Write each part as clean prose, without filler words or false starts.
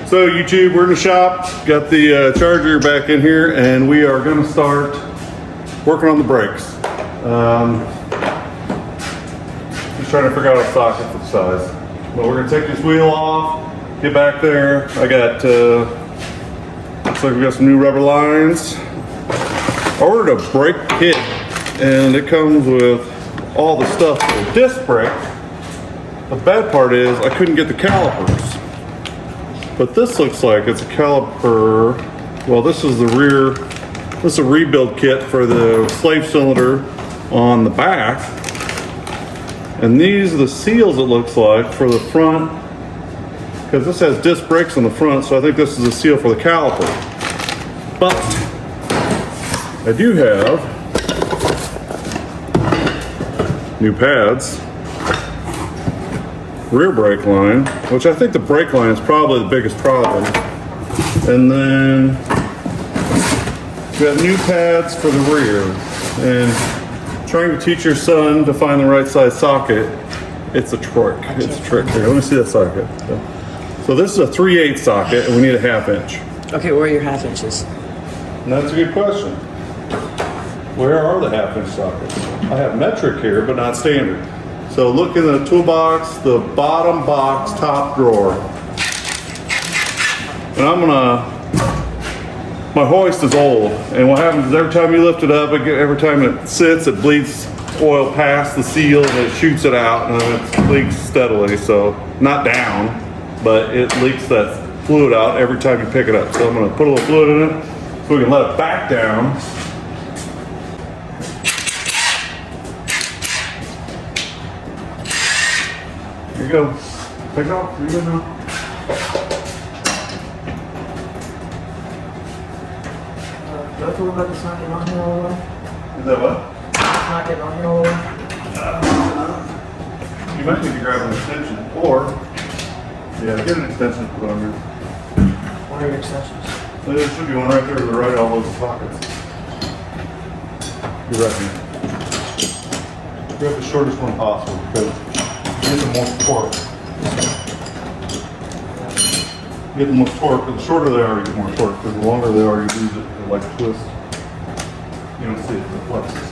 So YouTube, we're in the shop, got the charger back in here, and we are gonna start working on the brakes. Just trying to figure out a socket for the size. But we're gonna take this wheel off, get back there. I got, looks like we got some new rubber lines. I ordered a brake kit, and it comes with all the stuff for disc brake. The bad part is I couldn't get the calipers. But this looks like it's a caliper. Well, this is the rear, this is a rebuild kit for the slave cylinder on the back. And these are the seals, it looks like, for the front, because this has disc brakes on the front, so I think this is a seal for the caliper. But I do have new pads. Rear brake line, which I think the brake line is probably the biggest problem. And then we have new pads for the rear. And trying to teach your son to find the right size socket, it's a trick. It's a trick. Here, let me see that socket. So this is a 3/8 socket, and we need a 1/2 inch. Okay, where are your 1/2 inches? And that's a good question. Where are the 1/2 inch sockets? I have metric here, but not standard. So look in the toolbox, the bottom box, top drawer. And I'm gonna, my hoist is old, and what happens is every time you lift it up, every time it sits, it bleeds oil past the seal and it shoots it out, and then it leaks steadily. So not down, but it leaks that fluid out every time you pick it up. So I'm gonna put a little fluid in it so we can let it back down. Here you go. Take it off. Here you go now. Do I feel about this not getting on here all the way? Is that what? It's not getting on here all the way? You might need to grab an extension, or yeah, get an extension to put on here. What are your extensions? There should be one right there to the right of all those pockets. You're right here. Grab the shortest one possible because you get the most torque. You get the most torque, but the shorter they are, you get more torque. Because the longer they are, you lose it. They like twist. You don't see it, it flexes.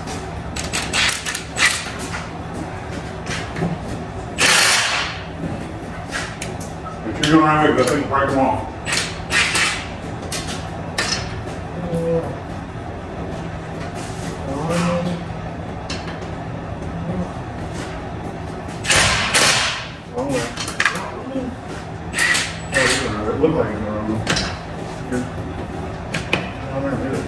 Make sure you're going the right way, because that thing will break them off. It looked like it was wrong. Good. I'm gonna hit it.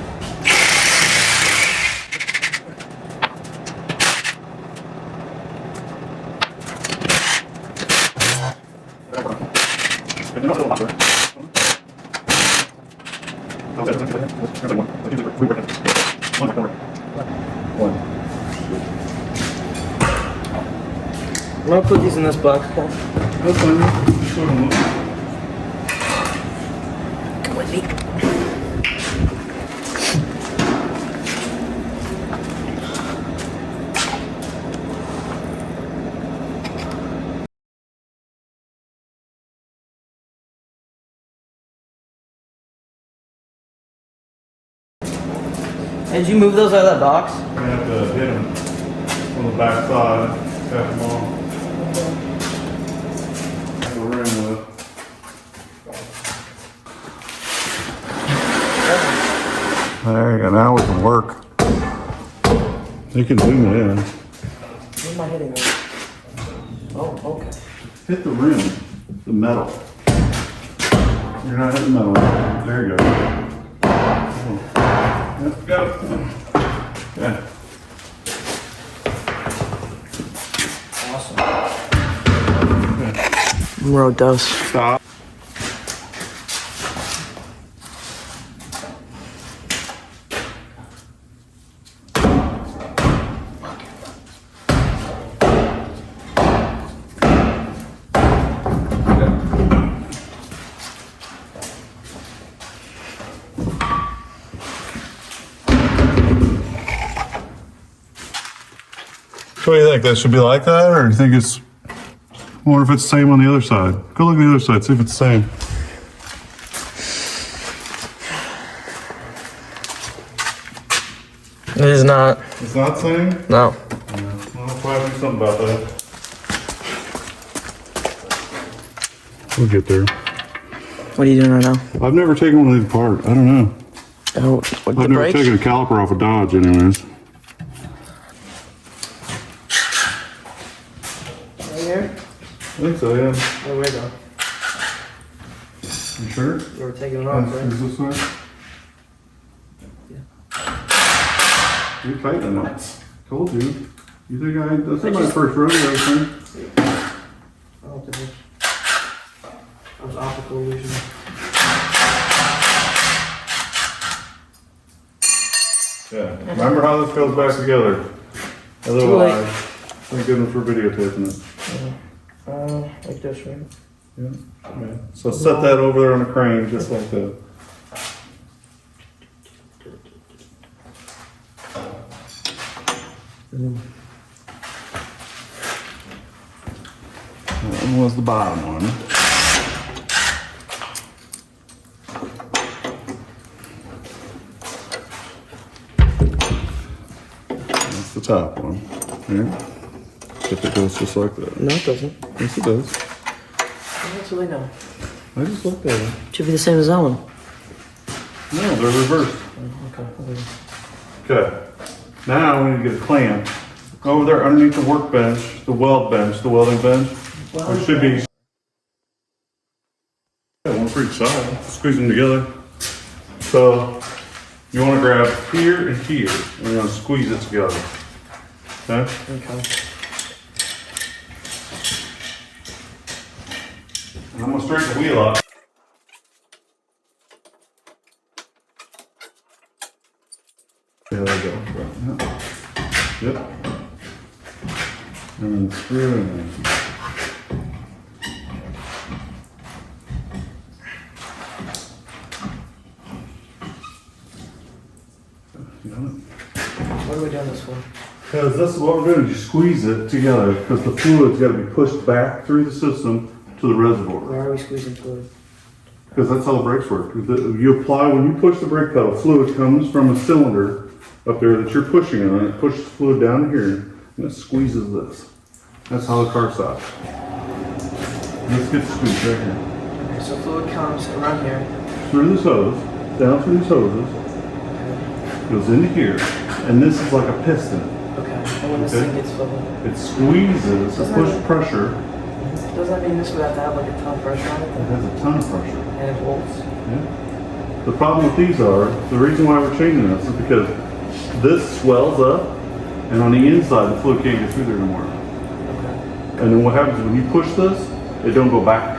I'm gonna put these in this box. Come with me. Hey, did you move those out of that box? I'm gonna have to hit them on the back side, tap them on. The rim with. There you go, now we can work. You can zoom it in. Where am I hitting it? Oh, okay. Hit the rim, the metal. You're not hitting the metal. There you go. Let's go. Yeah. Awesome. Road does. Stop. So what do you think? That should be like that, or do you think it's? I wonder if it's the same on the other side. Go look at the other side, see if it's the same. It is not. It's not saying? No. Yeah. Well, I'll probably do something about that. We'll get there. What are you doing right now? I've never taken one of these apart. I don't know. Oh, what, I've never taken a caliper off a Dodge anyways. Right here? I think so, yeah. Oh, where though? You sure? You were taking it off, right? Is this one? Yeah. You're tightening it. Told you. You think this is my first rodeo, thing? I don't think it was optical illusion. Yeah. Remember how this goes back together? Otherwise, thank goodness we're videotaping it. Like this, right? Yeah. Yeah. So set that over there on a crane, just like that. That one was the bottom one. That's the top one. Yeah. If it goes just like that. No, it doesn't. Yes, it does. That's what I know. I just looked at it. Should be the same as that one. No, they're reversed. Okay. Now we need to get a clamp. Go over there underneath the workbench, the welding bench. There should be one for each side. Squeeze them together. So you want to grab here and here, and you're going to squeeze it together. Okay? Okay. And I'm going to straighten the wheel up. Yeah, there we go. Right. Yep. And then screw it in. What are we doing this for? Because this is what we're doing, you squeeze it together, because the fluid's got to be pushed back through the system to the reservoir. Why are we squeezing fluid? Because that's how the brakes work. You apply, when you push the brake pedal, fluid comes from a cylinder up there that you're pushing on, it pushes fluid down here, and it squeezes this. That's how the car stops. This gets squeezed right here. Okay, so fluid comes around here. Through this hose, down through these hoses, goes into here, and this is like a piston. Okay, and when this Okay. thing gets filled, It squeezes, it pushes pressure, does that mean this would have to have like a ton of pressure on it? it has a ton of pressure. And it holds? Yeah. The problem with these are, the reason why we're changing this is because this swells up, and on the inside the fluid can't get through there anymore. Okay. And then what happens when you push this, it don't go back.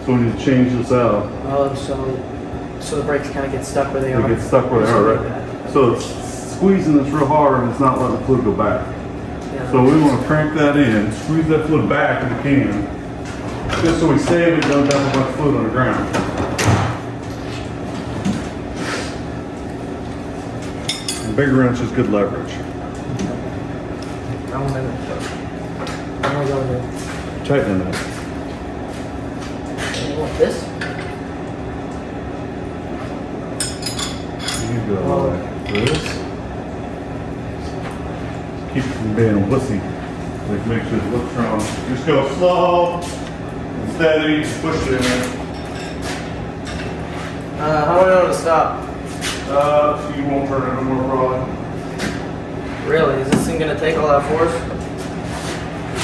So we need to change this out. Oh, so the brakes kind of get stuck where they are? It gets stuck where they are, right? So it's squeezing this real hard and it's not letting the fluid go back. Yeah. So we want to crank that in, squeeze that fluid back if we can, just so we save it, don't dump a bunch of fluid on the ground. And big wrench is good leverage. I'm gonna go there. Tighten it. You want this? You go like this. Keep it from being a wussy. Like make sure it looks strong. Just go slow and steady, push it in there. How do I know to stop? So you won't turn it anymore probably. Really? Is this thing gonna take all that force?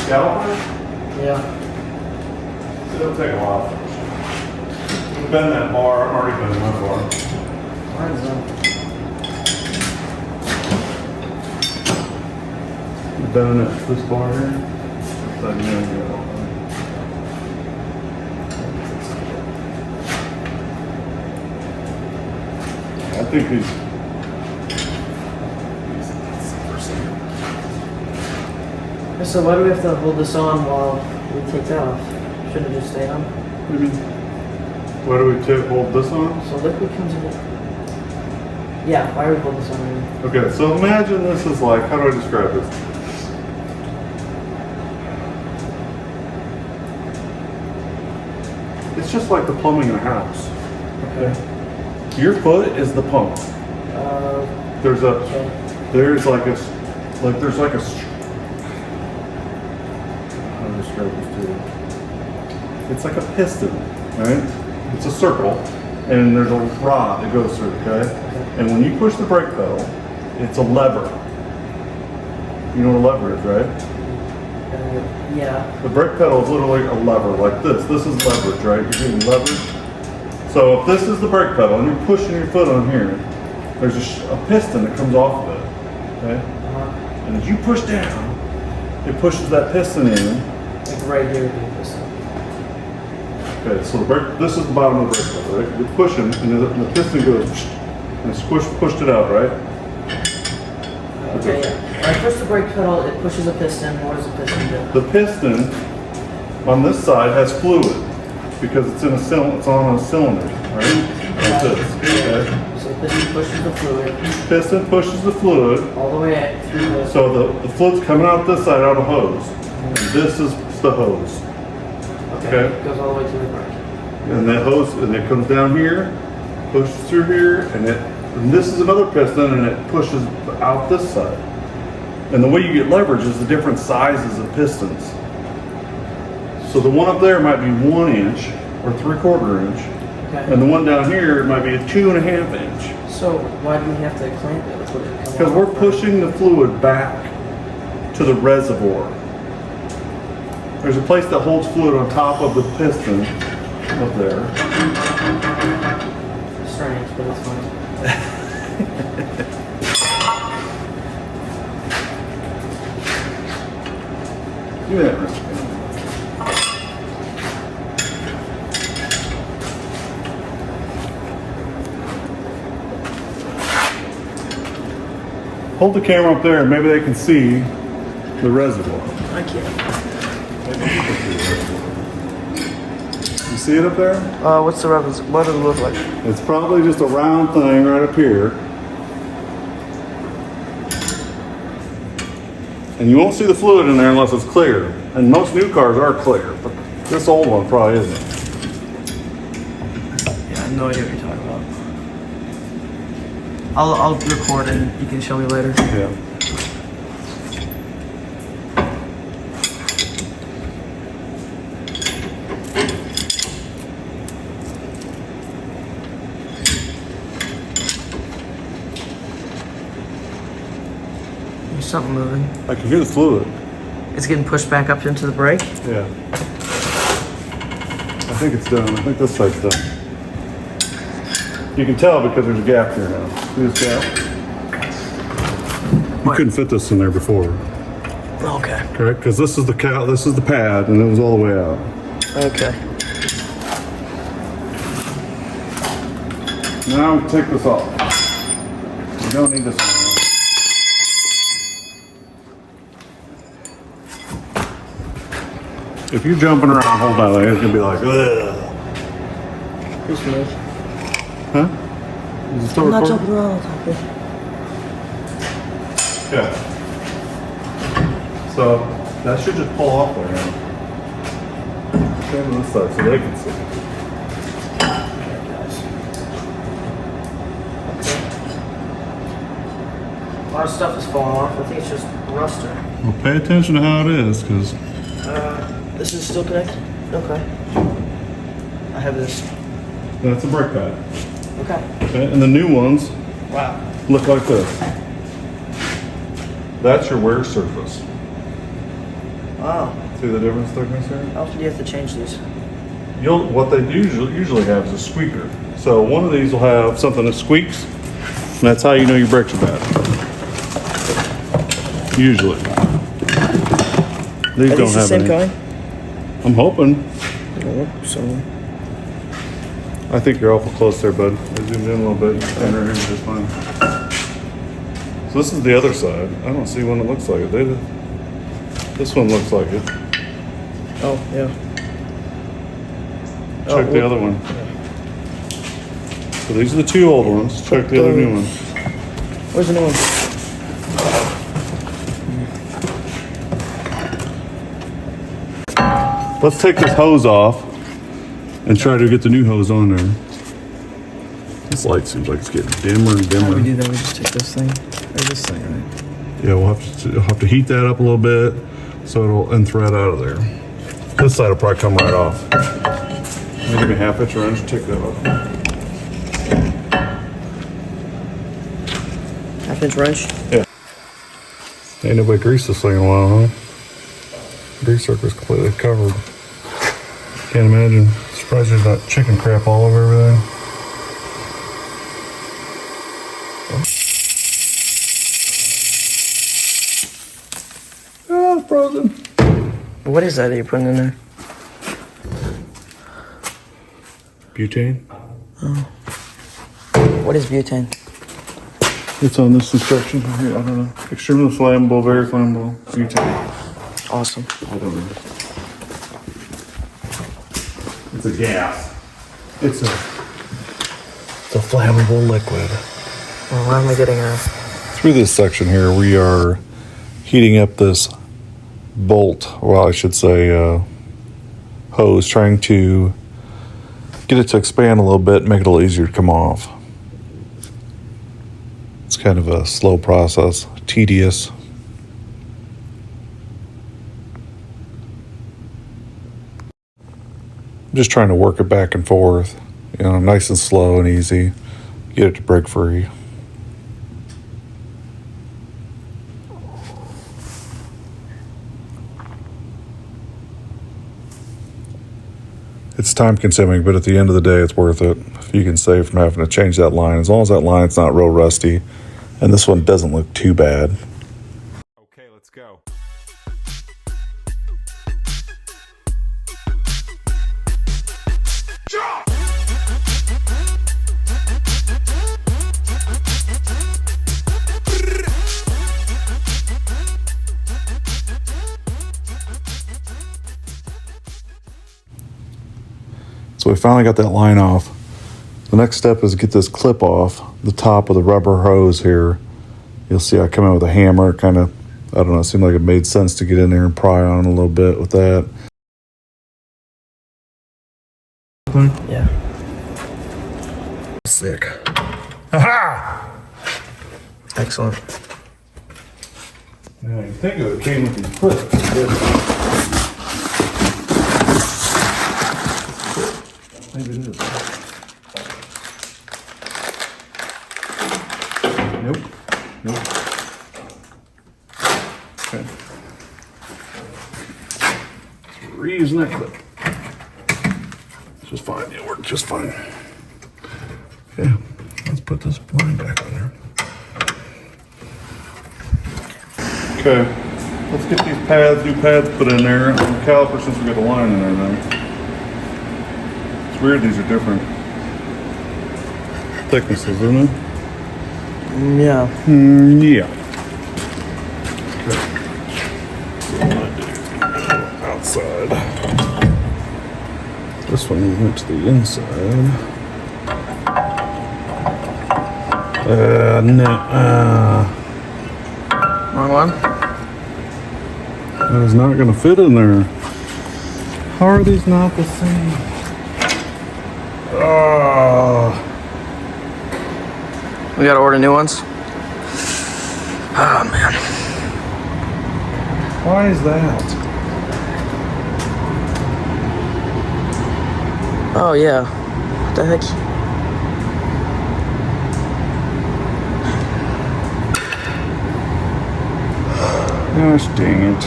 Caliper? Yeah. It'll take a while. Bend that bar, I've already bent my bar. Mine's done. Bending it this bar here. So you know, you know. I think these. So why do we have to hold this on while we take that off? Shouldn't it just stay on? Why do we hold this on? So liquid comes in. Yeah, why are we holding this on? Right? Okay, so imagine this is like, how do I describe this? It's just like the plumbing in a house. Okay. Your foot is the pump. There's there's like a, how to describe this to you? It's like a piston, right? It's a circle, and there's a rod that goes through, okay? And when you push the brake pedal, it's a lever. You know what a lever is, right? Yeah. The brake pedal is literally a lever, like this. This is leverage, right? You're getting leverage. So if this is the brake pedal and you're pushing your foot on here, there's a piston that comes off of it, okay? And as you push down, it pushes that piston in. Like right here would be a piston. Okay, so this is the bottom of the brake pedal, right? You're pushing, and the piston goes, and it's pushed it out, right? Okay, yeah. When I push the brake pedal, it pushes a piston. What does the piston do? The piston on this side has fluid because it's on a cylinder, right? Like this, okay? So the piston pushes the fluid Piston pushes the fluid, all the way through the... so the fluid's coming out this side out of a hose. And this is the hose, okay? It goes all the way to the brake. and that hose, and it comes down here, pushes through here, and this is another piston, and it pushes out this side. And the way you get leverage is the different sizes of pistons. So the one up there might be 1 inch or 3/4 inch, Okay. and the one down here might be a 2.5 inch. So why do we have to clamp it? Because we're pushing the fluid back to the reservoir. There's a place that holds fluid on top of the piston up there. Strange, but it's fine. Give me that wrench. Hold the camera up there and maybe they can see the reservoir. I can't. You see it up there? What's the reference? What does it look like? It's probably just a round thing right up here. And you won't see the fluid in there unless it's clear. And most new cars are clear, but this old one probably isn't. Yeah, I have no idea what you're talking about. I'll record it and you can show me later. Yeah. There's something moving. I can hear the fluid. It's getting pushed back up into the brake. Yeah. I think it's done. I think this side's done. You can tell because there's a gap here now. See this gap? You What? couldn't fit this in there before, Okay. correct? Because this is the this is the pad, and it was all the way out. Okay. Now we take this off. You don't need this anymore. If you're jumping around holding that thing, it's gonna be like, ugh. Too smooth. Huh? Is it still I'm not recording? jumping around. Okay. Yeah. So that should just pull off there now. Stand on this side so they can see. A lot of stuff is falling off. I think it's just ruster. Well, pay attention to how it is, because This is still connected? Okay. I have this. that's a brake pad. Okay. Okay? And the new ones Wow. look like this. That's your wear surface. Wow. See the difference thickness here? How often do you have to change these? What they usually have is a squeaker. So one of these will have something that squeaks, and that's how you know your brakes are bad. Usually. These Are don't these have the same any. kind? I'm hoping. So. I think you're awful close there, bud. I zoomed in a little bit. And right here's just fine. So this is the other side. I don't see one that looks like it. This one looks like it. Oh, yeah. Check the other one. So these are the two old ones. Check the other new one. Where's the new one? Let's take this hose off and try to get the new hose on there. This light seems like it's getting dimmer and How do we dimmer. do that? We just take this thing or this thing, right? Yeah, we'll have to heat that up a little bit so it'll and thread out of there. This side will probably come right off. Give me a half-inch wrench, take that off. Half-inch wrench. Yeah. Ain't nobody greased this thing in a while, huh? Grease circle's completely covered. Can't imagine. Surprised there's not chicken crap all over everything. Oh, it's frozen. What is that you're putting in there? Butane. What is butane? It's on this instruction. I don't know. Extremely flammable, very flammable. Butane. Awesome. I don't know. It's a gas. It's a flammable liquid. Well, why am I getting a... Through this section here, we are heating up this bolt, well, I should say hose, trying to get it to expand a little bit, make it a little easier to come off. It's kind of a slow process, tedious. I'm just trying to work it back and forth, nice and slow and easy, get it to break free. It's time consuming, but at the end of the day, it's worth it. If you can save from having to change that line, as long as that line's not real rusty, and this one doesn't look too bad. Okay, let's go. So we finally got that line off. The next step is get this clip off the top of the rubber hose here. You'll see I come in with a hammer, kind of, I don't know, it seemed like it made sense to get in there and pry on a little bit with that. Yeah. Sick. Ha-ha! Excellent. Yeah, you think it came with these clips. Maybe it is. Nope. Okay. We're reusing that clip. It's just fine. It worked just fine. Okay, let's put this line back on there. Okay, let's get these pads, new pads put in there. And the caliper, since we got the line in there now. It's weird, these are different thicknesses, isn't it? Yeah. Yeah. Okay. So what I do, outside. This one went to the inside. No. Wrong one? That is not going to fit in there. How are these not the same? We gotta order new ones. Oh man. Why is that? Oh yeah. What the heck? Gosh dang it.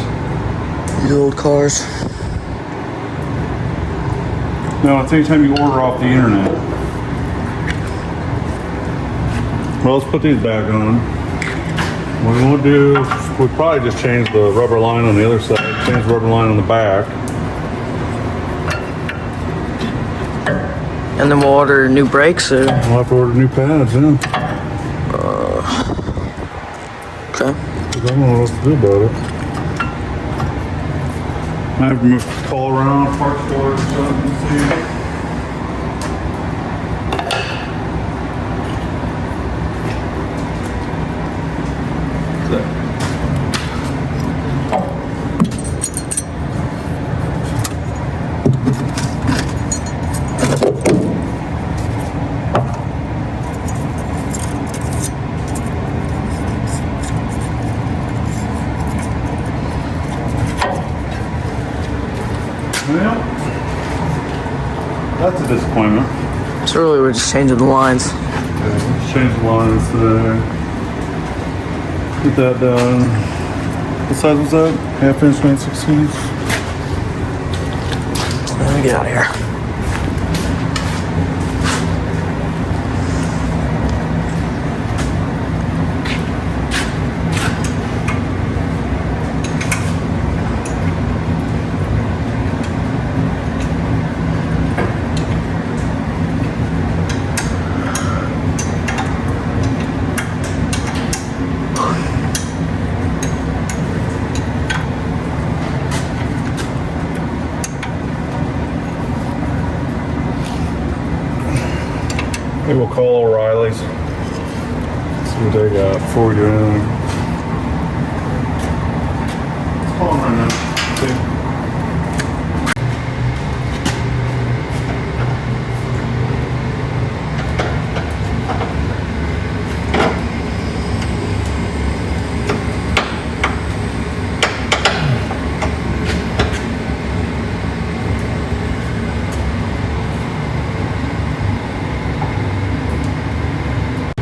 These old cars. No, it's anytime you order off the internet. Well, let's put these back on. What we won't do, we'll probably just change the rubber line on the other side, change the rubber line on the back. And then we'll order new brakes or... We'll have to order new pads, yeah. Okay. I don't know what else to do about it. I have to move the call around, parts for it or something, see. That's a disappointment. So really, we're just changing the lines. Let's change the lines there. Get that done. What size was that? Half inch 9/16. Let me get out of here. Maybe we'll call O'Reilly's. See what they got before we do anything. Let's call them right now. See.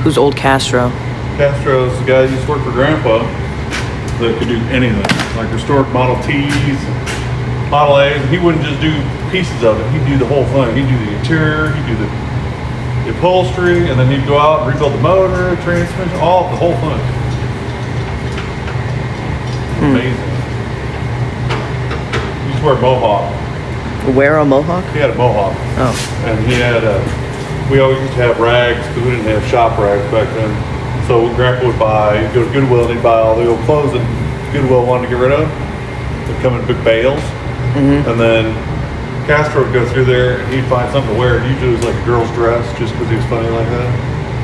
Who's old Castro? Castro's the guy who used to work for Grandpa that could do anything, like restored Model Ts, Model A's. He wouldn't just do pieces of it, he'd do the whole thing. He'd do the interior, he'd do the upholstery, and then he'd go out and rebuild the motor, transmission, the whole thing. Amazing. He used to wear a mohawk. Wear a mohawk? He had a mohawk. Oh. And he had we always used to have rags because we didn't have shop rags back then. So Grandpa would buy, he'd go to Goodwill and he'd buy all the old clothes that Goodwill wanted to get rid of. They'd come in big bales. And then Castro would go through there and he'd find something to wear. And usually it was like a girl's dress just because he was funny like that.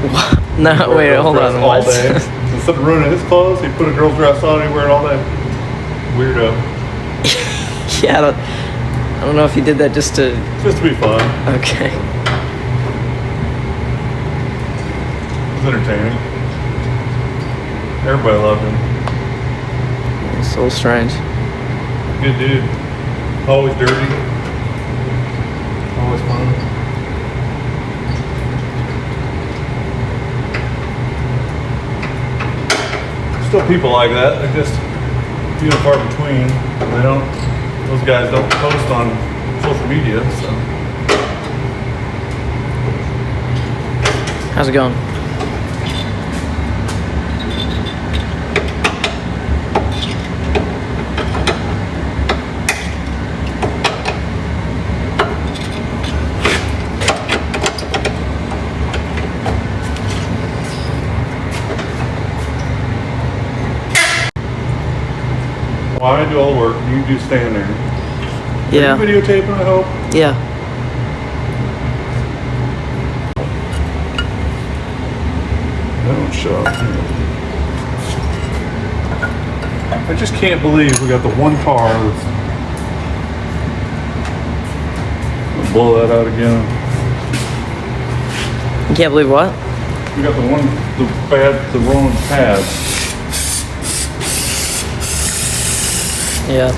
What? No, wait, hold on. All day. Instead of ruining his clothes, he'd put a girl's dress on and he'd wear it all day. Weirdo. Yeah, I don't know if he did that just to be fun. Okay. It was entertaining. Everybody loved him. It's so strange. Good dude. Always dirty. Always fun. Still people like that. They're just few and far between. They don't. Those guys don't post on social media. So. How's it going? Well, I do all the work. You do stand there. Yeah. Are you videotaping, I hope? Yeah. Don't show up. I just can't believe we got the one car that's... I'll blow that out again. You can't believe what? We got the wrong pads. Yeah.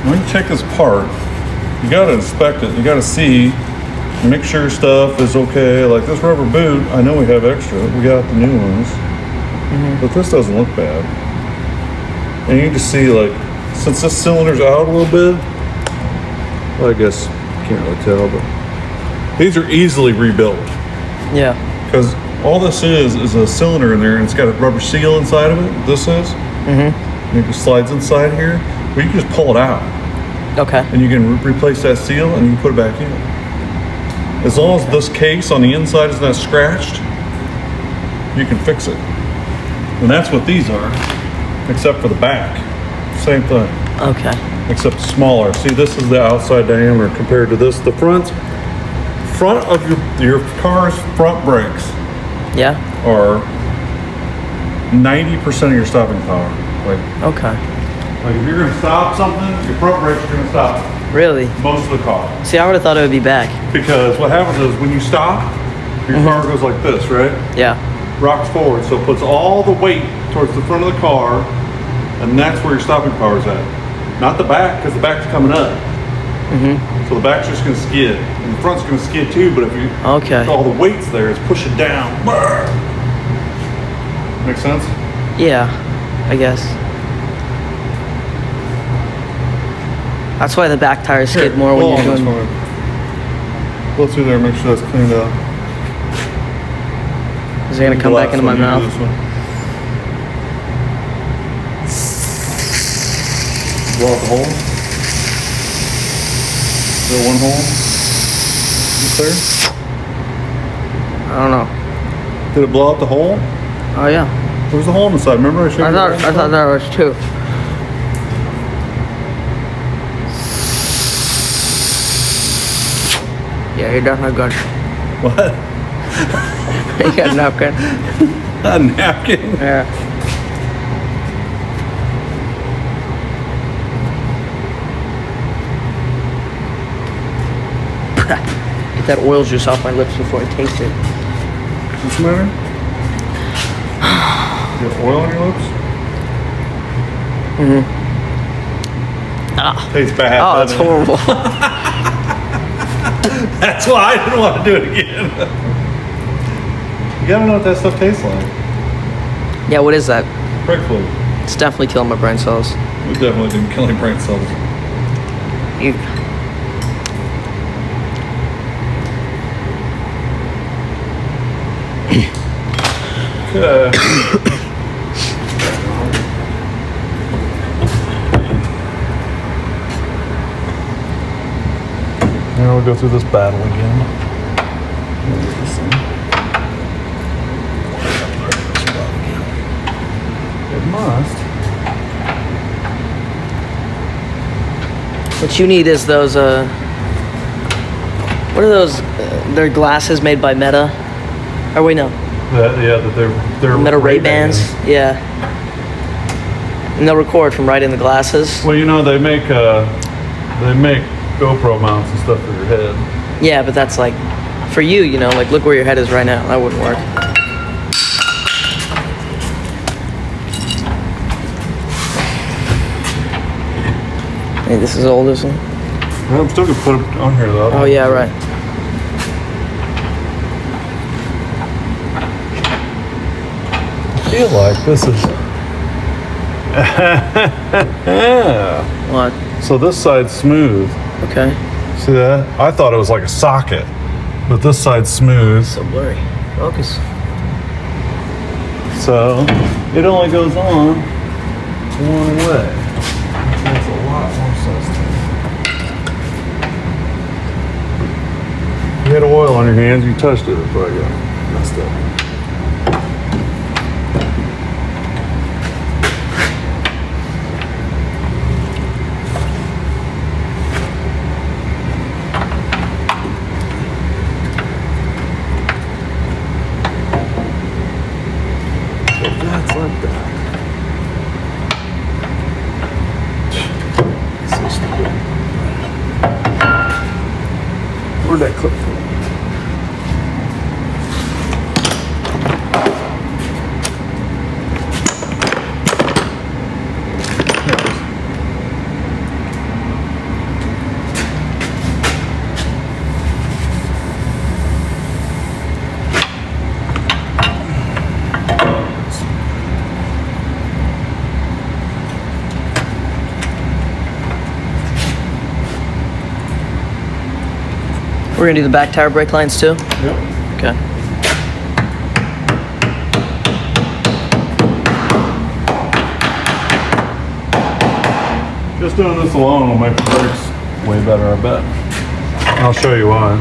When you check this part, you gotta inspect it. You gotta see, make sure stuff is okay. Like this rubber boot, I know we have extra. We got the new ones, but this doesn't look bad. And you can just see, like, since this cylinder's out a little bit, well, I guess you can't really tell, but these are easily rebuilt. Yeah. Because all this is a cylinder in there, and it's got a rubber seal inside of it. This is. And it just slides inside here. Well, you can just pull it out. Okay. And you can replace that seal, and you can put it back in. As long as this case on the inside is not scratched, you can fix it. And that's what these are. Except for the back. Same thing. Okay. Except smaller. See, this is the outside diameter compared to this. The front of your car's front brakes Yeah. are 90% of your stopping power. Like Okay. if you're gonna stop something, your front brakes are gonna stop. Really? Most of the car. See, I would have thought it would be back. Because what happens is when you stop, your car goes like this, right? Yeah. Rocks forward, so it puts all the weight towards the front of the car, and that's where your stopping power is at. Not the back, because the back's coming up. So the back's just gonna skid, and the front's gonna skid too. But if you Okay. if all the weight's there, it's pushing down. Brr. Make sense? Yeah, I guess. That's why the back tires skid more when you're doing. Go through there, and make sure that's cleaned up. Is it gonna come back into my mouth? Blow out the hole. Is there one hole? Is there? I don't know. Did it blow out the hole? Oh yeah. There was a hole in the side. Remember I showed you? I thought there was two. Yeah, you're definitely good. What? You got a napkin. A napkin? Yeah. Get that oil juice off my lips before I taste it. What's the matter? You have oil on your lips? Ah. Tastes bad. Oh, that's doesn't it? horrible. That's why I didn't want to do it again. You gotta know what that stuff tastes like. Yeah, what is that? Brake fluid. It's definitely killing my brain cells. We definitely didn't kill any brain cells. You. Okay. Now we'll go through this battle again. It must. What you need is those, what are those, they're glasses made by Meta? Or wait, no. That they're Meta Ray-Bans? Yeah. And they'll record from right in the glasses. Well, you know they make GoPro mounts and stuff for your head. Yeah, but that's like, for you, you know, like look where your head is right now. That wouldn't work. Hey, this is old, isn't it? Well, I'm still gonna put it on here though. Oh yeah, right. I feel like this is. What? So this side's smooth. Okay. See that? I thought it was like a socket, but this side's smooth. So blurry. Focus. So it only goes on one way. Makes a lot more sense to me. You had oil on your hands, you touched it before I got messed up. That's like that. So stupid. Where'd that clip go? We're gonna do the back tire brake lines too? Yep. Okay. Just doing this alone will make the brakes way better, I bet. I'll show you why.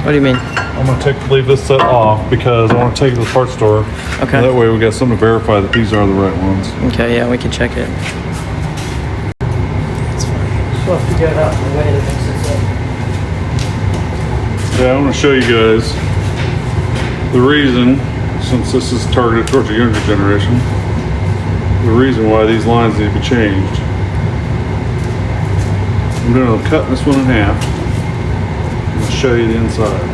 What do you mean? I'm gonna leave this set off because I want to take it to the parts store. Okay. That way we got something to verify that these are the right ones. Okay, yeah, we can check it. That's fine. We'll have to get it out the way to fix this up. Yeah, I want to show you guys the reason, since this is targeted towards the younger generation, the reason why these lines need to be changed. I'm going to cut this one in half and show you the inside.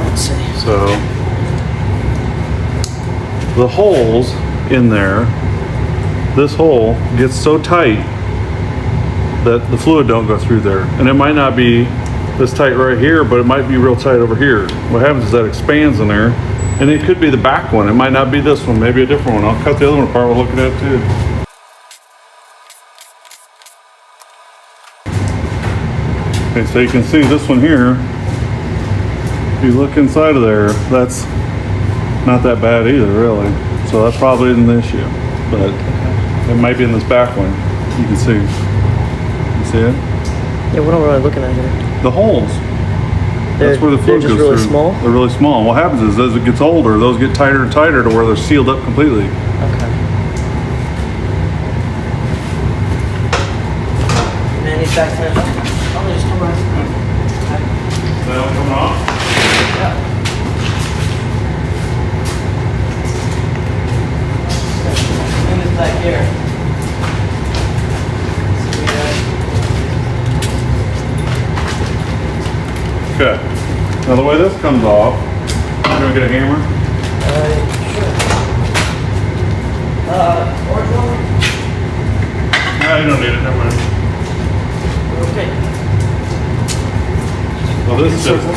Let's see. So the holes in there, this hole gets so tight that the fluid don't go through there. And it might not be this tight right here, but it might be real tight over here. What happens is that expands in there, and it could be the back one. It might not be this one, maybe a different one. I'll cut the other one apart, we'll look at it too. Okay, so you can see this one here. If you look inside of there, that's not that bad either, really. So that probably isn't the issue, but it might be in this back one. You can see. You see it? Yeah, what am I looking at here? The holes. That's where the fluid just goes really through. small? They're really small. And what happens is, as it gets older, those get tighter and tighter to where they're sealed up completely. Okay. Man, these back tires, probably just come on. That'll come off. Yeah. Look at this back here. Okay. Now the way this comes off, I'm gonna get a hammer. Sure. Orange one? No, you don't need it. Never mind. Okay. Well, this just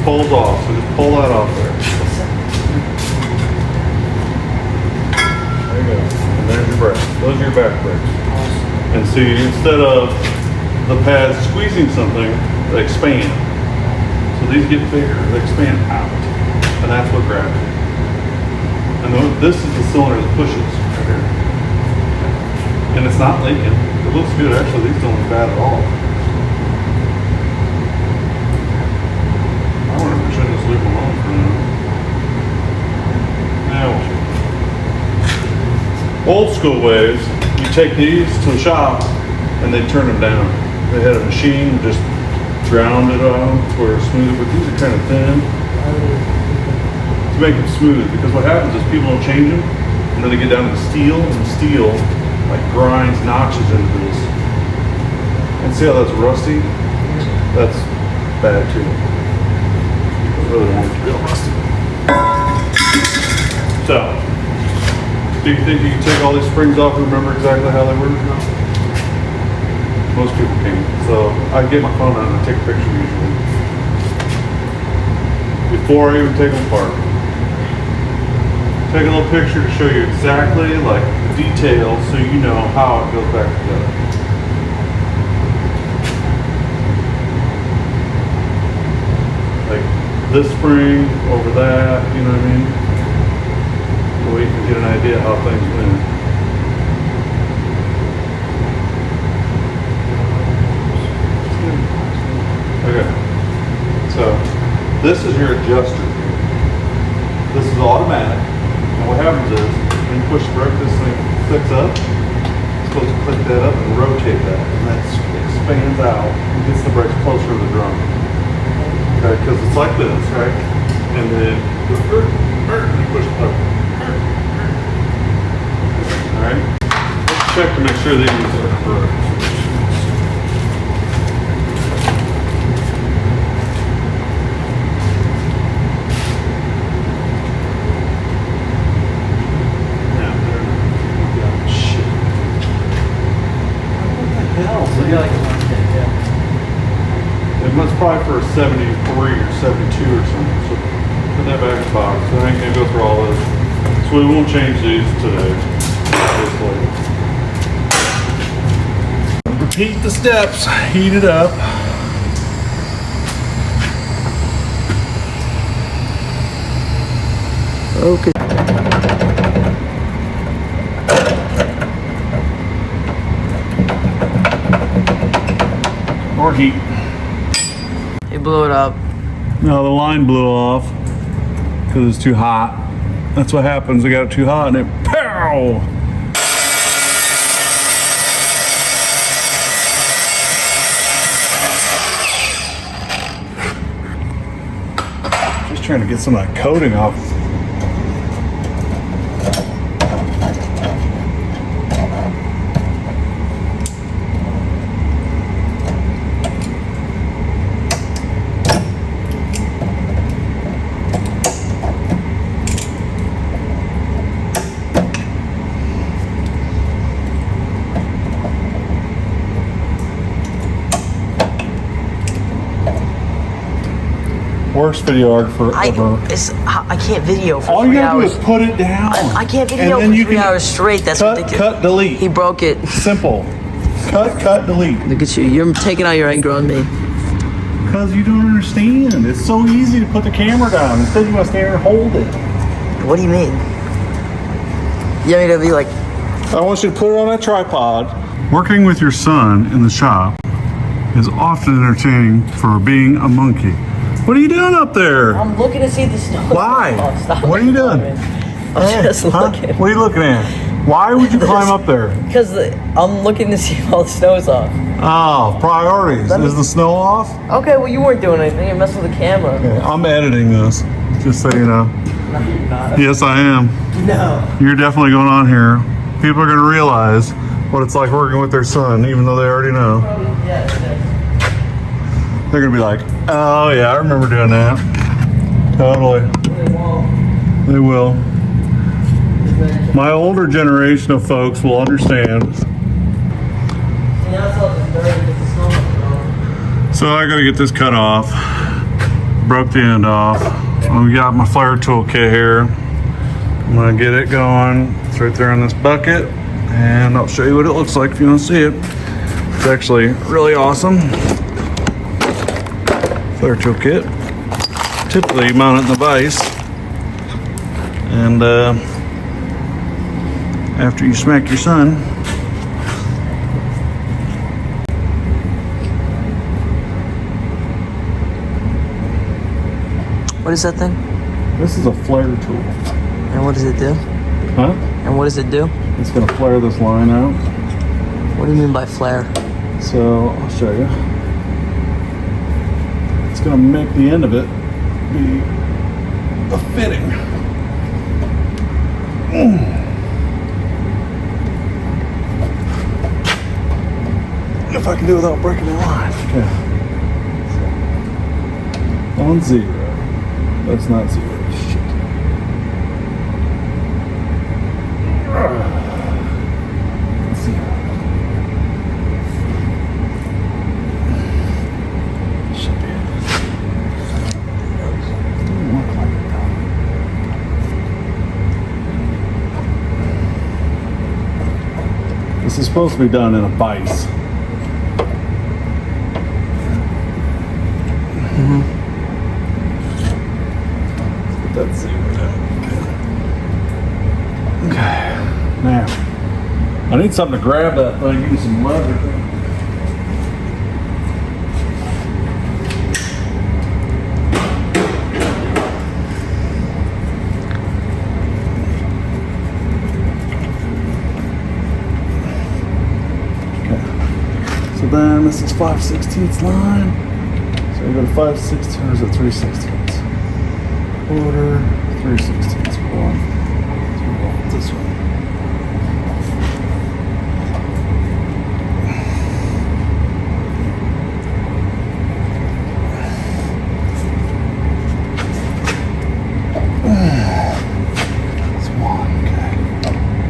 pulls off. So just pull that off there. There you go. And there's your brakes. Those are your back brakes. And see, instead of the pads squeezing something, they expand. So these get bigger, they expand out. And that's what grabs it. And this is the cylinder that pushes right here. And it's not leaking. It looks good. Actually, these don't look bad at all. I wonder if we should just leave them alone for now. Now, old school ways, you take these to the shop and they turn them down. They had a machine that just ground it off where it's smooth, but these are kind of thin to make them smooth, because what happens is people don't change them and then they get down to the steel, and the steel like grinds notches into this. And see how that's rusty? That's bad too. I really want it to be all rusty. So, do you think you can take all these springs off and remember exactly how they work? Most people can't. So I get my phone out and I take a picture usually. Before I even take them apart. Take a little picture to show you exactly like the details so you know how it goes back together. Like this spring over that, you know what I mean? So you can get an idea how things move. Okay, so this is your adjuster. This is automatic, and what happens is when you push the brake, this thing clicks up. It's supposed to click that up and rotate that, and that expands out and gets the brakes closer to the drum. Okay, because it's like this, right? And then you push the button. All right. Let's check to make sure these are correct. It must probably for a 73 or 72 or something. So put that back in the box. So I ain't gonna go through all those. So we won't change these today. Obviously. Repeat the steps. Heat it up. Okay. heat. He blew it up. No, the line blew off because it's too hot. That's what happens. We got it too hot and it pow! Just trying to get some of that coating off. Worst videographer ever. I can't video for All you 3 gotta hours. do is put it down. I can't video And then for you 3 can hours straight. That's ridiculous. Cut, delete. He broke it. Simple. Cut, delete. Look at you. You're taking out your anger on me. Because you don't understand. It's so easy to put the camera down. Instead you want to stand there and hold it. What do you mean? You want me to be like... I want you to put it on a tripod. Working with your son in the shop is often entertaining for being a monkey. What are you doing up there? I'm looking to see the snow. Why? Oh, stop. What are you doing? I'm just looking. What are you looking at? Why would you climb up there? Because I'm looking to see if all the snow's off. Oh, priorities. Is the snow off? Okay, well, you weren't doing anything. You're messing with the camera. Okay, I'm editing this, just so you know. No, you're not. Yes, I am. No. You're definitely going on here. People are going to realize what it's like working with their son, even though they already know. They're going to be like, oh, yeah, I remember doing that. Totally. They will. My older generation of folks will understand. So I got to get this cut off. Broke the end off. We got my flair toolkit here. I'm going to get it going. It's right there in this bucket. And I'll show you what it looks like if you want to see it. It's actually really awesome. Flair toolkit. Typically you mount it in the vise. And after you smack your son, What is that thing? this is a flair tool. And what does it do? Huh? And what does it do? It's going to flare this line out. What do you mean by flare? So I'll show you. It's going to make the end of it be a fitting. If I can do it without breaking the line. Okay. On 0. That's not 0. Shit. This is supposed to be done in a vise. Let's see what that. Okay. Now, I need something to grab that thing. Give me some leather. So then this is 5/16 line. So we go to 5/16, or is it 3/16? Quarter, 3/16. One. This one. It's 1, okay.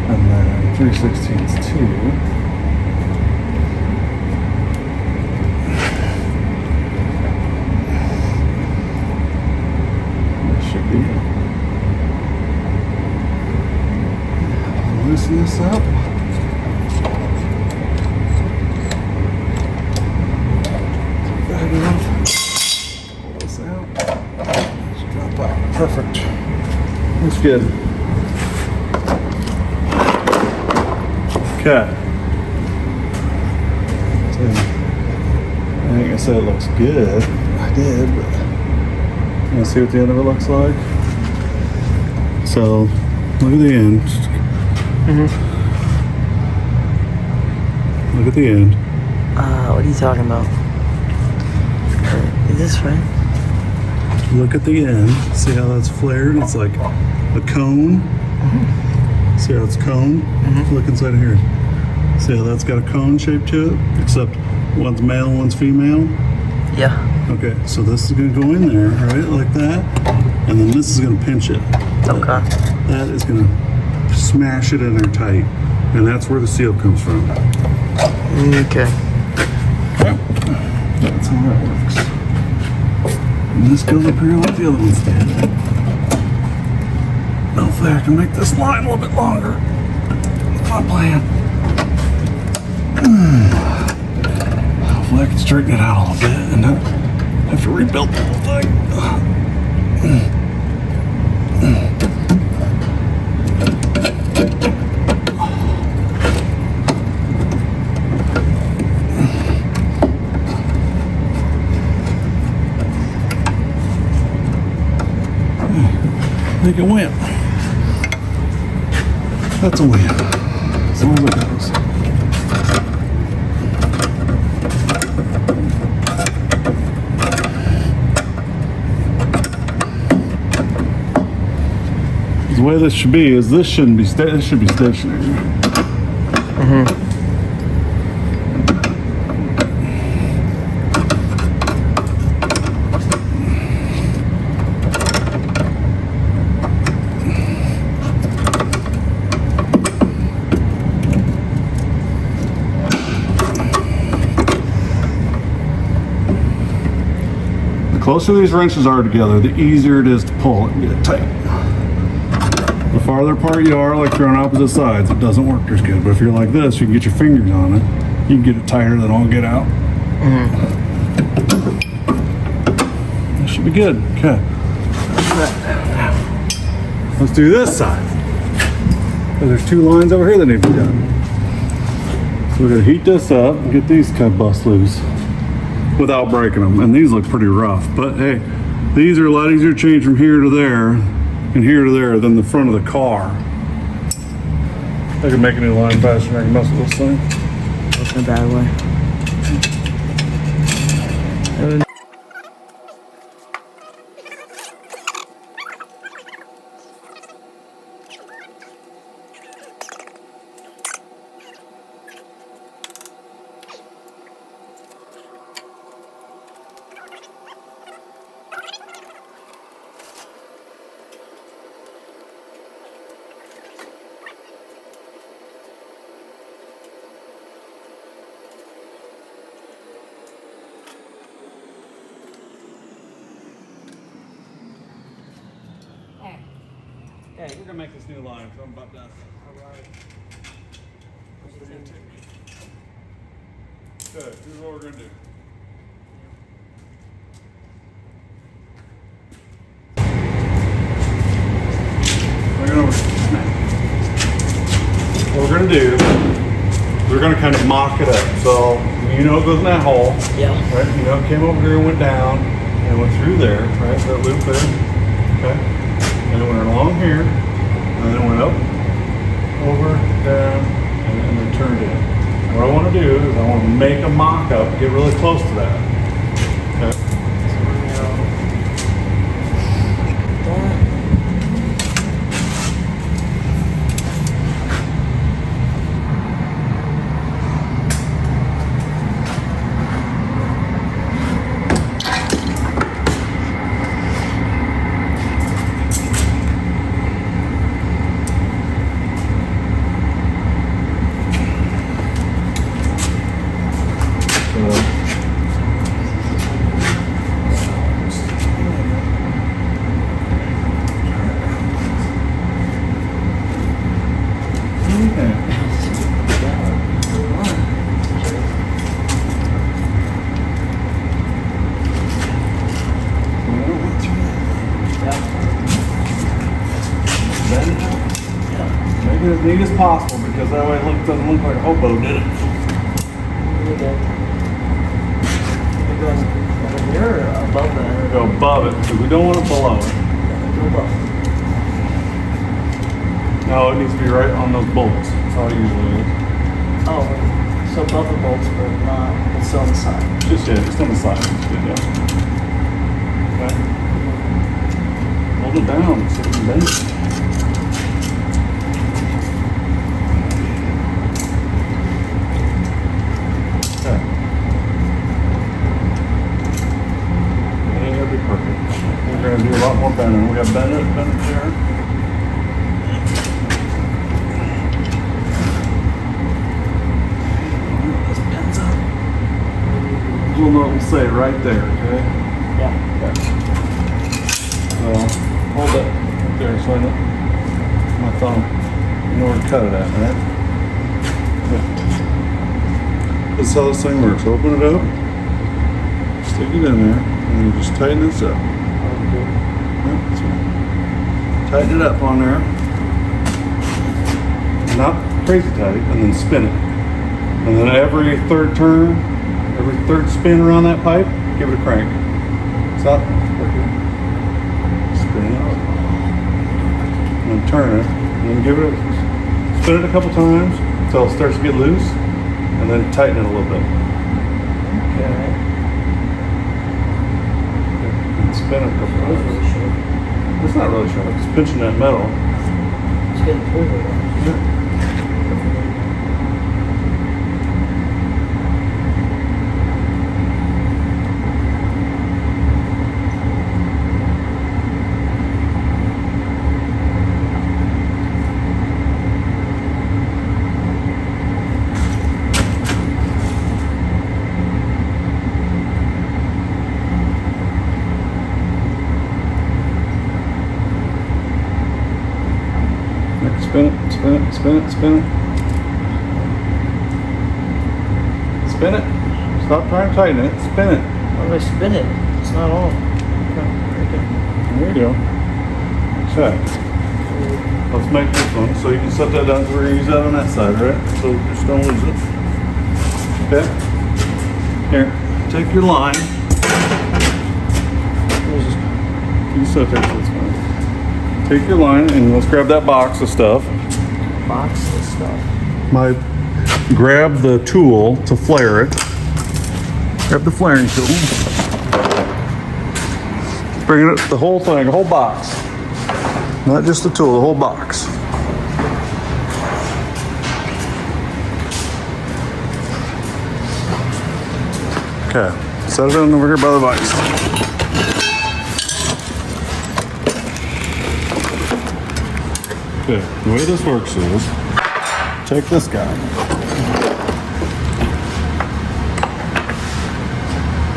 And then 3/16 is 2. Loosen this up. Bag it off. Pull this out. Just drop out. Perfect. That's good. Okay. So, I think say it looks good. I did, but you want to see what the end of it looks like? So, look at the end. Look at the end. What are you talking about? Is this right? Look at the end. See how that's flared? It's like a cone. See how it's cone? Look inside of here. See how that's got a cone shape to it? Except one's male, one's female. Yeah. Okay, so this is gonna go in there, right, like that, and then this is gonna pinch it. Okay. That is gonna smash it in there tight, and that's where the seal comes from. Okay. That's how that works. And this goes up here like the other ones did. Hopefully I can make this line a little bit longer. That's my plan. Hopefully I can straighten it out a little bit and not have to rebuild the whole thing. I think it went. That's a win. As long as it goes. The way this should be is this shouldn't be this should be stationary. The closer these wrenches are together, the easier it is to pull it and get it tight. The farther apart you are, like you're on opposite sides, it doesn't work as good. But if you're like this, you can get your fingers on it. You can get it tighter than all get out. That should be good. Okay. Let's do this side. So there's two lines over here that need to be done. So we're gonna heat this up and get these kind of bust loose without breaking them. And these look pretty rough, but hey, these are a lot easier to change from here to there and here to there than the front of the car. I can make a new line faster and I can mess with this thing. That's in a bad way. Hey, we're gonna make this new line, so I'm about done. Alright. Good, here's what we're gonna do. What we're gonna do, we're gonna kind of mock it up. So, you know it goes in that hole. Yeah. Right? You know it came over here and went down and went through there, right? That loop there. Okay. And it went along here, and then it went up, over, down, and then turned in. And what I want to do is I want to make a mock-up, get really close to that. Okay. Make it as neat as possible because that way it doesn't look like a hobo did it. here or above that? Go above it because we don't want it below it. Go above. No, it needs to be right on those bolts. That's how it usually is. Oh, so above the bolts, but not, it's still on the side. Just on the side. It's good, yeah. Okay. Hold it down so it can bend it. Okay. It ain't gonna be perfect. We're gonna do a lot more bending. We got bend it there. You'll know it will say right there, okay? Yeah. Okay. So, hold it right there so I know my thumb. You know where to cut it at, right? Okay. This is how this thing works. Open it up, stick it in there, and then just tighten this up. Yeah, that's right. Tighten it up on there. Not crazy tight, and then spin it. And then every third turn, every third spin around that pipe, give it a crank. Stop. Spin it. And then turn it. And then give it spin it a couple times until it starts to get loose. And then tighten it a little bit. Okay. And spin it a couple That was times. really short. It's not really sharp. It's pinching that metal. It's getting over there. Spin it, spin it, spin it, spin it. Spin it. Stop trying to tighten it. Spin it. How do I spin it? It's not on. Okay. There you go. Okay. Let's make this one so you can set that down so we're going to use that on that side, right? So just don't lose it. Okay. Here, take your line. You set there so it's fine. Take your line and let's grab that box of stuff. Box and stuff. Grab the tool to flare it. Grab the flaring tool. Bring it, the whole thing, the whole box. Not just the tool, the whole box. Okay, set it on over here by the vise. Okay, the way this works is, take this guy.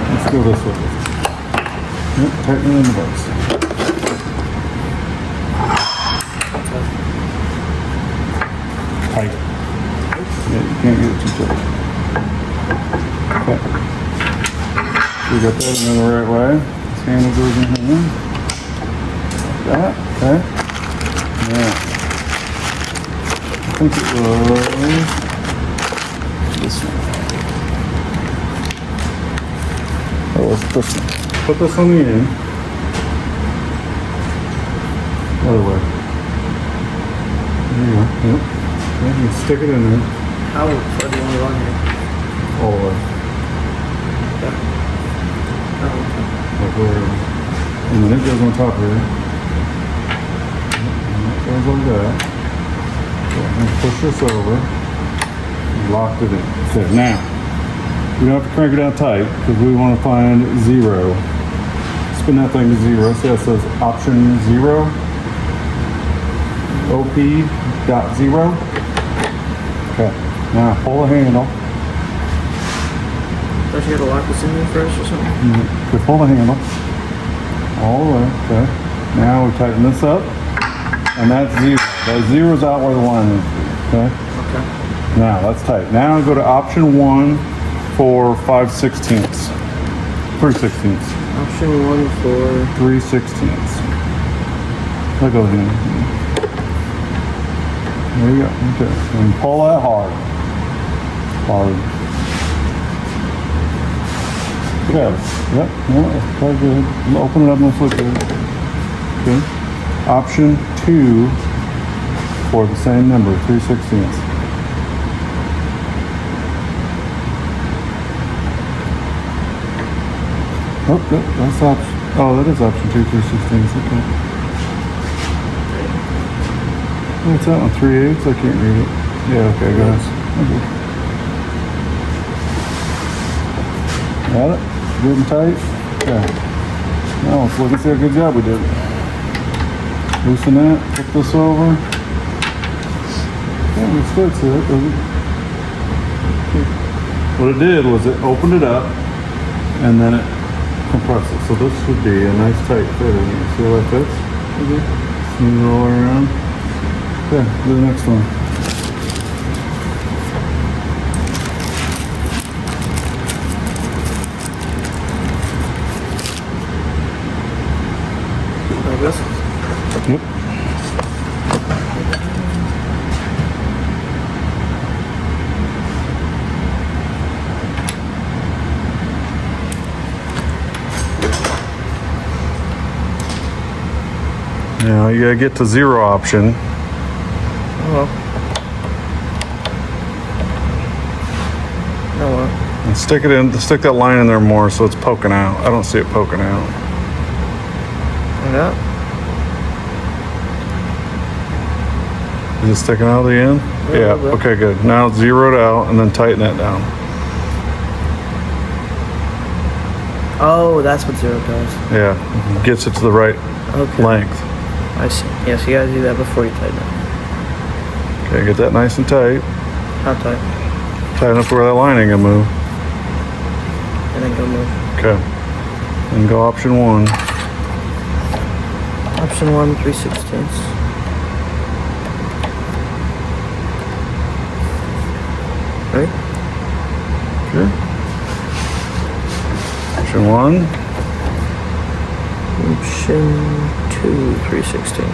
Let's go this way. Yep, tighten it in the vise. Tight. Yeah, you can't get it too tight. Okay. We got that in the right way. This handle goes in here. Like that, okay. Now, I think it was this one. Oh, it's this one. Put this on the end. The other way. There you go. Yep. Yeah, you stick it in there. How far do you want to run here? All the way. Okay. Oh, okay. Like where, and then it goes on top here. And it goes like that. And push this over. And lock it in. Okay, now, we don't have to crank it down tight because we want to find 0. Spin that thing to 0. See how it says option 0? OP.0. Okay, now pull the handle. Don't you have to lock this in there first or something? Okay, pull the handle. All the way, okay. Now we tighten this up. And that's 0. That 0's out where the line is, okay? Okay. Now, that's tight. Now go to option 1 for 5/16ths. 3/16ths. Option 1 for 3/16ths. Let go again. There you go. Okay. And pull that hard. Hard. Yeah. Yep. No, that's quite good. Open it up and flip it. Okay. Option 2 for the same number, 3/16. Oh, that's option. Oh, that is option 2, 3/16. Okay. What's that one? 3/8? I can't read it. Yeah, okay, guys. Okay. Got it? Good and tight? Okay. Now let's look and see how good job we did. Loosen that, flip this over. Yeah, it starts it, doesn't it? What it did was it opened it up and then it compressed it. So this should be a nice tight fit. You see how that fits? Smooth all the way around. Okay, do the next one. Like this? Yep. Now you gotta get to 0 option. Oh well. And stick it in, stick that line in there more so it's poking out. I don't see it poking out. Like that? Is it sticking out at the end? Yeah, okay, good. Now zero it out and then tighten that down. Oh, that's what 0 does. Yeah, gets it to the right Okay. length. I see. Yes, you gotta do that before you tighten it. Okay, get that nice and tight. How tight? Tighten up where that line ain't gonna move. And then go move. Okay. And go option 1. Option 1, 3/16. Right? Okay. Option 1. Option 2, 3/16.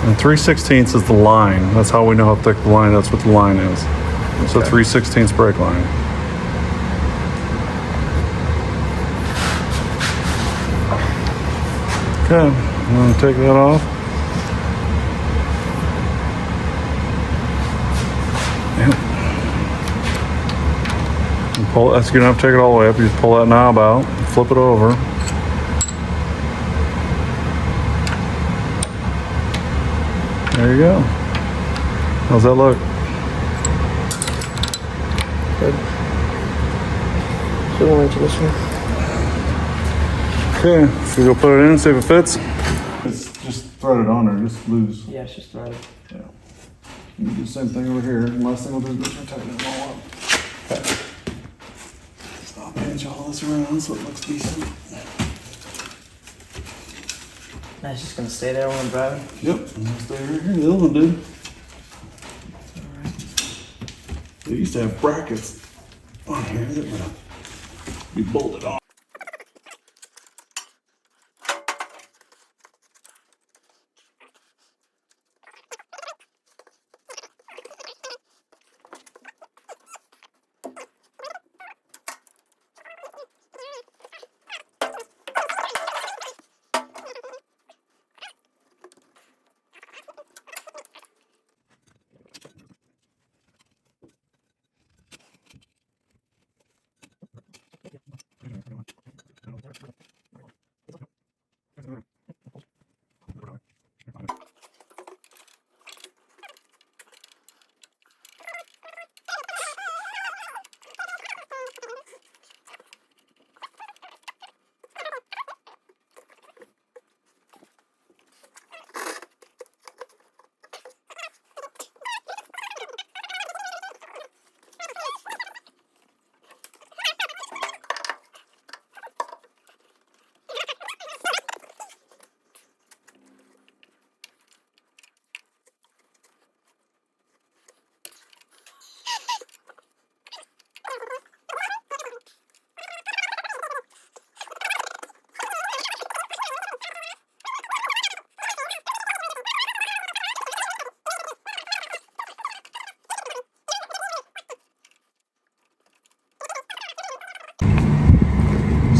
And 3/16 is the line. That's how we know how thick the line, that's what the line is. So Okay. 3/16 brake line. Okay, I'm gonna take that off. Yep. And pull it, you don't have to take it all the way up. You just pull that knob out, flip it over. There you go. How's that look? Good. So we'll into this one. Okay, so go put it in, see if it fits. It's just thread it on there, just loose. Yeah, it's just threaded. Yeah. You do the same thing over here. And last thing we'll do is just tighten it all up. Okay. I'll pinch all this around so it looks decent. That's just gonna stay there when I'm driving. Yep, and it'll stay right here. The other one did. They used to have brackets on here that would be bolted on.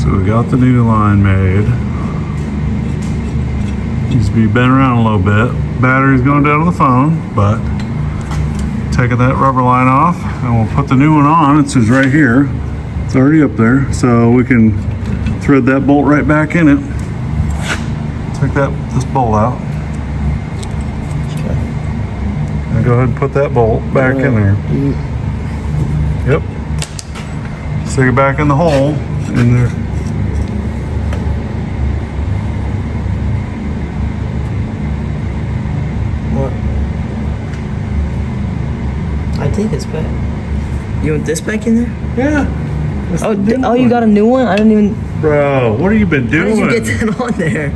So we got the new line made. Needs to be bent around a little bit. Battery's going down on the phone, but taking that rubber line off, and we'll put the new one on. It's just right here. It's already up there, so we can thread that bolt right back in it. Take this bolt out. And go ahead and put that bolt back in there. Yep. Stick it back in the hole in there. What? I think it's back. You want this back in there? Yeah. Oh, you got a new one? I didn't even. Bro, what have you been How doing? did you get that on there?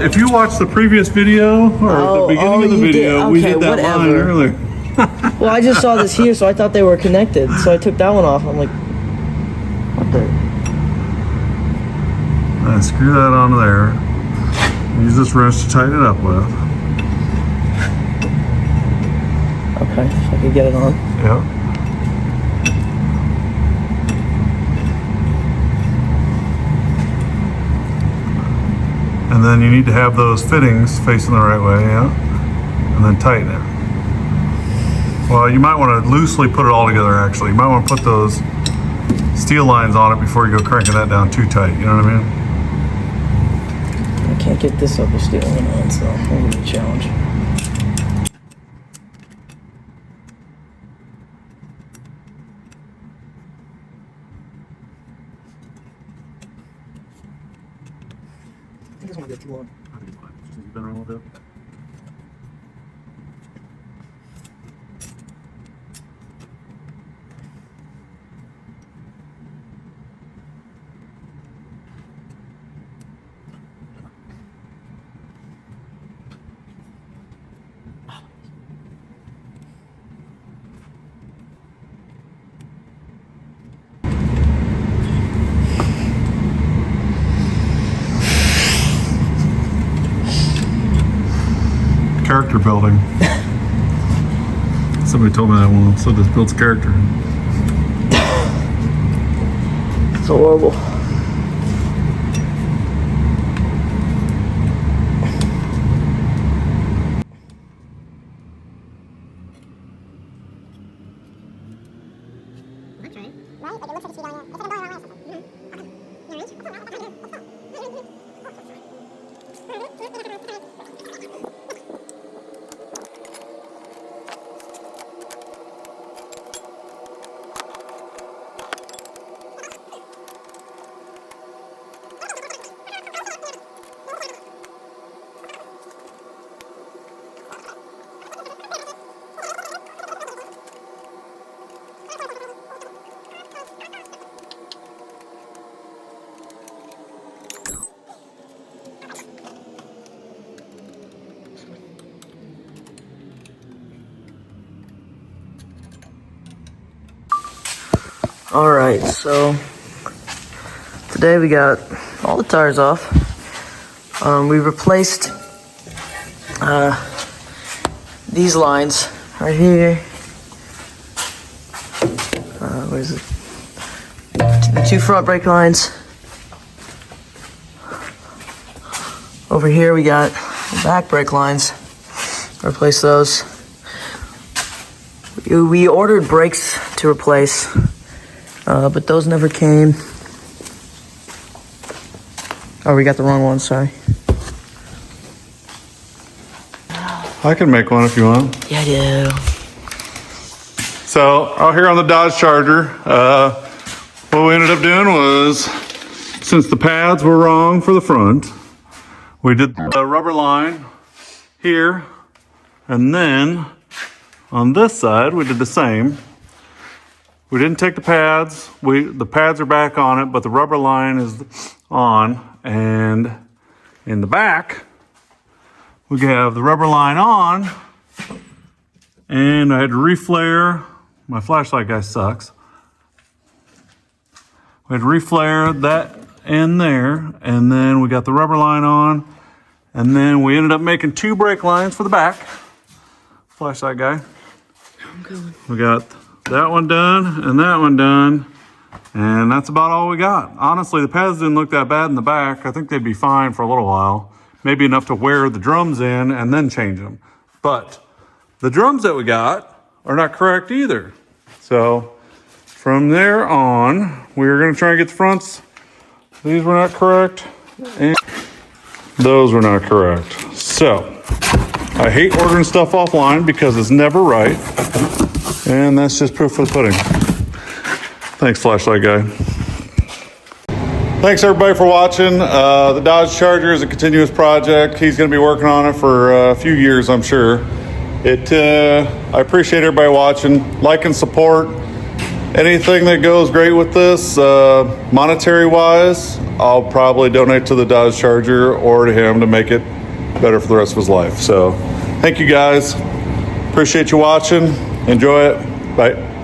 If you watched the previous video, or the beginning of the video, we did that line earlier. Well, I just saw this here, so I thought they were connected. So I took that one off. I'm like, what the? And screw that onto there. Use this wrench to tighten it up with. Okay, so I can get it on. Yep. And then you need to have those fittings facing the right way, yeah? And then tighten it. Well, you might want to loosely put it all together, actually. You might want to put those steel lines on it before you go cranking that down too tight, you know what I mean? I can't get this up with steel line on, so that'll be a challenge. I think this one might be too long. I think it's fine. Just need to bend around a little bit. Character building. Somebody told me that once, so this builds character. It's horrible. Alright, so today we got all the tires off. We replaced these lines right here. Where is it? The two front brake lines. Over here we got the back brake lines. Replace those. We ordered brakes to replace. But those never came. Oh, we got the wrong one, sorry. I can make one if you want. Yeah, I do. So out here on the Dodge Charger, what we ended up doing was, since the pads were wrong for the front, we did the rubber line here, and then on this side we did the same. We didn't take the pads. The pads are back on it, but the rubber line is on. And in the back, we have the rubber line on. And I had to reflare. My flashlight guy sucks. We had to reflare that end there. And then we got the rubber line on. And then we ended up making two brake lines for the back. Flashlight guy. I'm going. We got that one done and that one done. And that's about all we got. Honestly, the pads didn't look that bad in the back. I think they'd be fine for a little while. Maybe enough to wear the drums in and then change them. But the drums that we got are not correct either. So from there on, we're gonna try and get the fronts. These were not correct, and those were not correct. So I hate ordering stuff offline because it's never right. And that's just proof of the pudding. Thanks, flashlight guy. Thanks everybody for watching. The Dodge Charger is a continuous project. He's going to be working on it for a few years, I'm sure. I appreciate everybody watching. Like and support. Anything that goes great with this, monetary wise, I'll probably donate to the Dodge Charger or to him to make it better for the rest of his life. So thank you guys. Appreciate you watching. Enjoy it. Bye.